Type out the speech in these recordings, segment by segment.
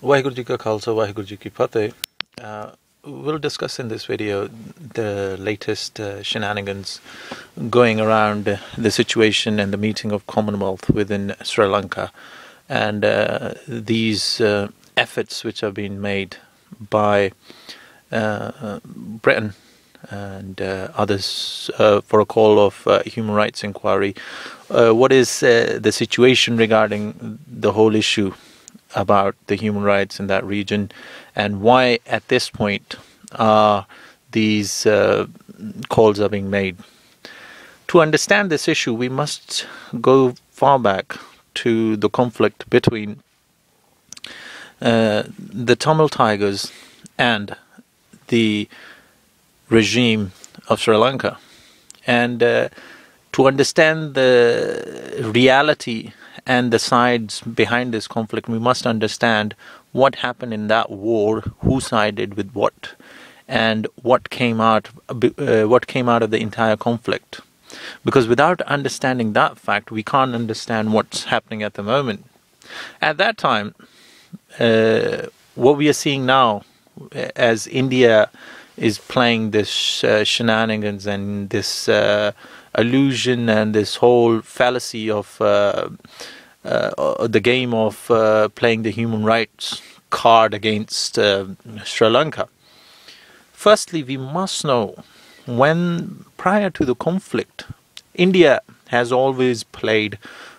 Waheguru Ji Ka Khalsa, Waheguru Ji Ki Fateh. We'll discuss in this video the latest shenanigans going around the situation and the meeting of Commonwealth within Sri Lanka, and these efforts which have been made by Britain and others for a call of human rights inquiry. What is the situation regarding the whole issue about the human rights in that region, and why at this point these calls are being made? To understand this issue, we must go far back to the conflict between the Tamil Tigers and the regime of Sri Lanka. And to understand the reality and the sides behind this conflict, we must understand what happened in that war, who sided with what, and what came out of the entire conflict. Because without understanding that fact, we can't understand what's happening at the moment. At that time, what we are seeing now, as India is playing this shenanigans and this illusion and this whole fallacy of the game of playing the human rights card against Sri Lanka. Firstly, we must know, prior to the conflict, India has always played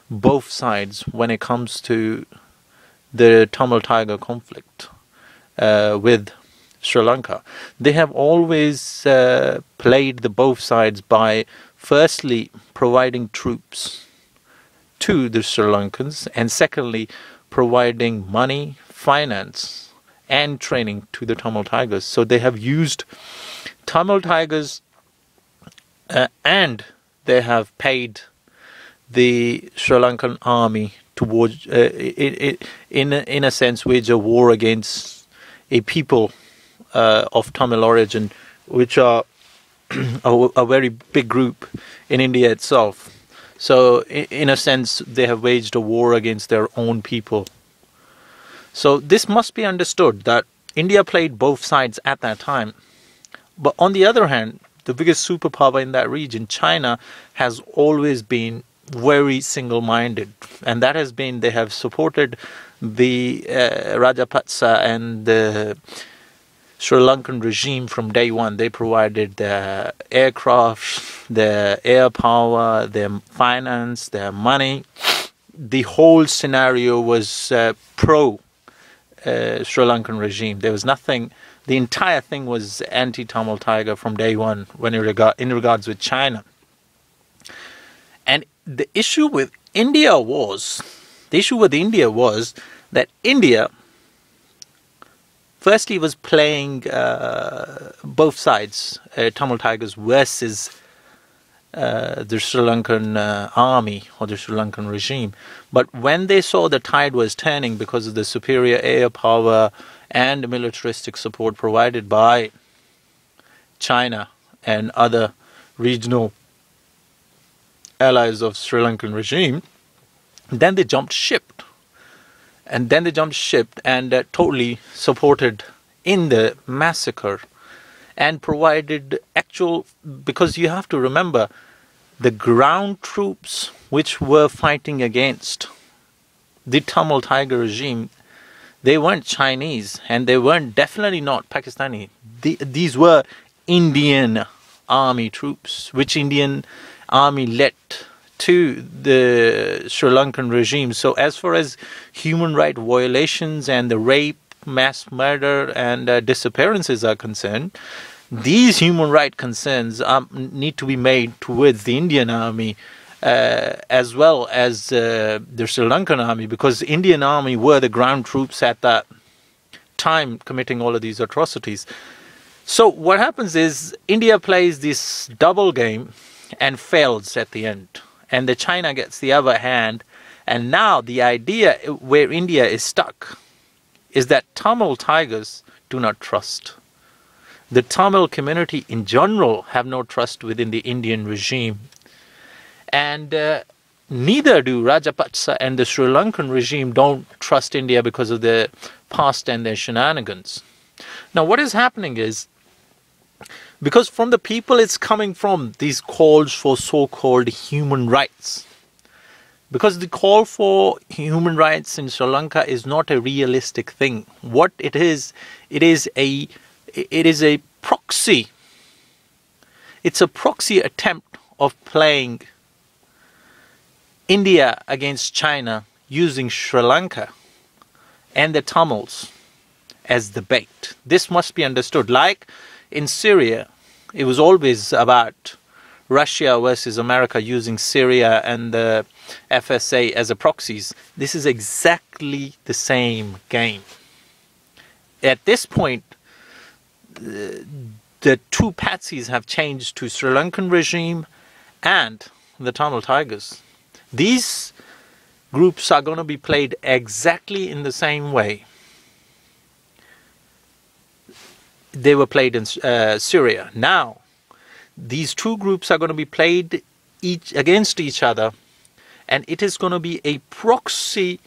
both sides when it comes to the Tamil Tiger conflict with Sri Lanka. They have always played the both sides by firstly providing troops to the Sri Lankans, and secondly providing money, finance and training to the Tamil Tigers. So they have used Tamil Tigers and they have paid the Sri Lankan army towards in a sense wage a war against a people of Tamil origin, which are a very big group in India itself. So in a sense, they have waged a war against their own people. So this must be understood, that India played both sides at that time. But on the other hand, the biggest superpower in that region, China, has always been very single-minded. And that has been, they have supported the Rajapaksa and the Sri Lankan regime from day one. They provided the aircraft, the air power, their finance, their money. The whole scenario was pro Sri Lankan regime. There was nothing. The entire thing was anti-Tamil Tiger from day one when in regards with China. And the issue with India was that India firstly was playing both sides, Tamil Tigers versus the Sri Lankan army or the Sri Lankan regime. But when they saw the tide was turning because of the superior air power and militaristic support provided by China and other regional allies of Sri Lankan regime, then they jumped ship. And totally supported in the massacre and provided because you have to remember, the ground troops which were fighting against the Tamil Tiger regime, they weren't Chinese and they weren't definitely not Pakistani. These were Indian army troops, which Indian army led to the Sri Lankan regime. So as far as human rights violations and the rape, mass murder and disappearances are concerned, these human rights concerns need to be made towards the Indian army as well as the Sri Lankan army, because the Indian army were the ground troops at that time committing all of these atrocities. So what happens is India plays this double game and fails at the end. And the China gets the other hand. And now the idea where India is stuck is that Tamil Tigers do not trust. The Tamil community in general have no trust within the Indian regime. And neither do Rajapaksa and the Sri Lankan regime don't trust India because of their past and their shenanigans. Now, what is happening is, because from the people it's coming from, these calls for so-called human rights. Because the call for human rights in Sri Lanka is not a realistic thing. What it is a proxy. It's a proxy attempt of playing India against China using Sri Lanka and the Tamils as the bait. This must be understood. Like in Syria, it was always about Russia versus America using Syria and the FSA as a proxies. This is exactly the same game. At this point, the two patsies have changed to Sri Lankan regime and the Tamil Tigers. These groups are going to be played exactly in the same way they were played in Syria. Now, these two groups are going to be played each against each other, and it is going to be a proxy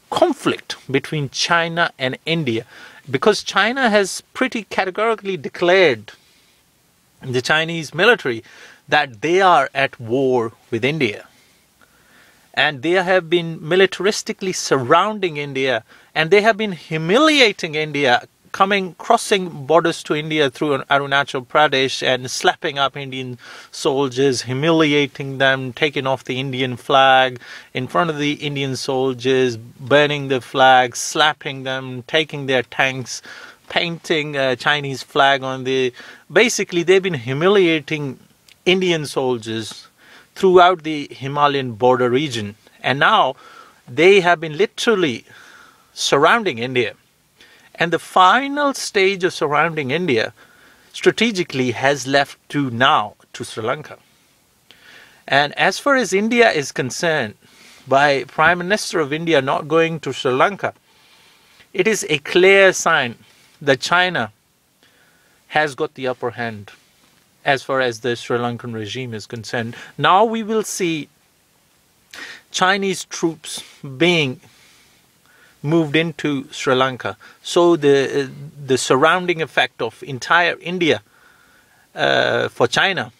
conflict between China and India, because China has pretty categorically declared, the Chinese military, that they are at war with India. And they have been militaristically surrounding India, and they have been humiliating India, crossing borders to India through Arunachal Pradesh and slapping up Indian soldiers, humiliating them, taking off the Indian flag in front of the Indian soldiers, burning the flag, slapping them, taking their tanks, painting a Chinese flag on the... Basically, they've been humiliating Indian soldiers throughout the Himalayan border region. And now they have been literally surrounding India. And the final stage of surrounding India strategically has left to Sri Lanka. And as far as India is concerned, by Prime Minister of India not going to Sri Lanka, it is a clear sign that China has got the upper hand as far as the Sri Lankan regime is concerned. Now we will see Chinese troops being moved into Sri Lanka. So the surrounding effect of entire India for China,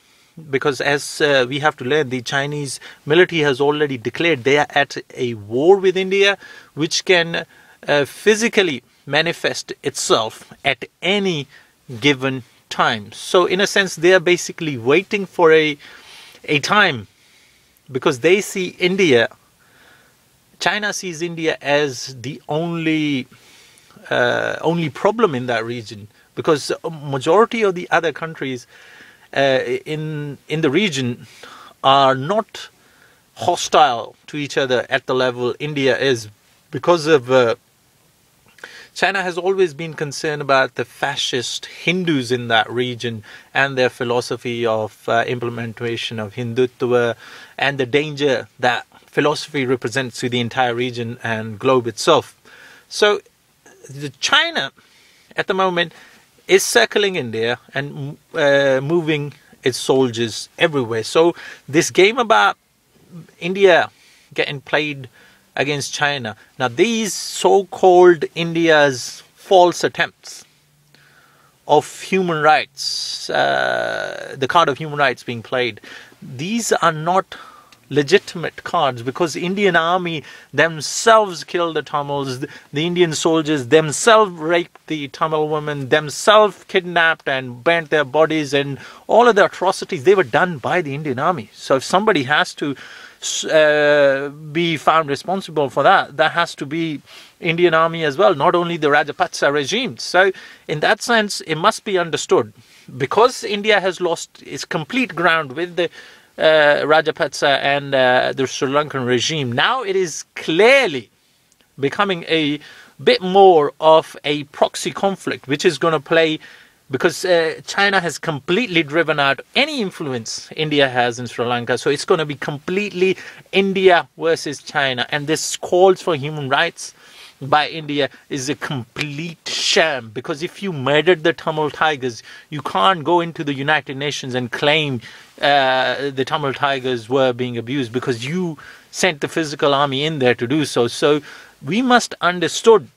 because as we have to learn, the Chinese military has already declared they are at a war with India, which can physically manifest itself at any given time. So in a sense, they are basically waiting for a time, because they see India, China sees India as the only problem in that region, because a majority of the other countries in the region are not hostile to each other at the level India is, because of China has always been concerned about the fascist Hindus in that region and their philosophy of implementation of Hindutva and the danger that philosophy represents to the entire region and globe itself. So China at the moment is circling India and moving its soldiers everywhere. So this game about India getting played against China, now these so-called India's false attempts of human rights, the card of human rights being played, these are not legitimate cards, because the Indian army themselves killed the Tamils, the Indian soldiers themselves raped the Tamil women, themselves kidnapped and burnt their bodies, and all of the atrocities, they were done by the Indian army. So if somebody has to be found responsible for that, that has to be Indian army as well, not only the Rajapaksa regime. So in that sense, it must be understood, because India has lost its complete ground with the Rajapaksa and the Sri Lankan regime. Now it is clearly becoming a bit more of a proxy conflict, which is going to play, because China has completely driven out any influence India has in Sri Lanka. So it's going to be completely India versus China. And this calls for human rights. by India is a complete sham, because if you murdered the Tamil Tigers, you can't go into the United Nations and claim the Tamil Tigers were being abused, because you sent the physical army in there to do so. So we must understand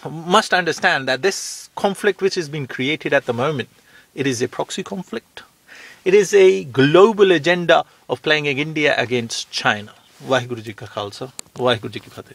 that this conflict which has been created at the moment, it is a proxy conflict. It is a global agenda of playing India against China. Waheguru Ji Ka Khalsa, Waheguru Ji Ki Fateh.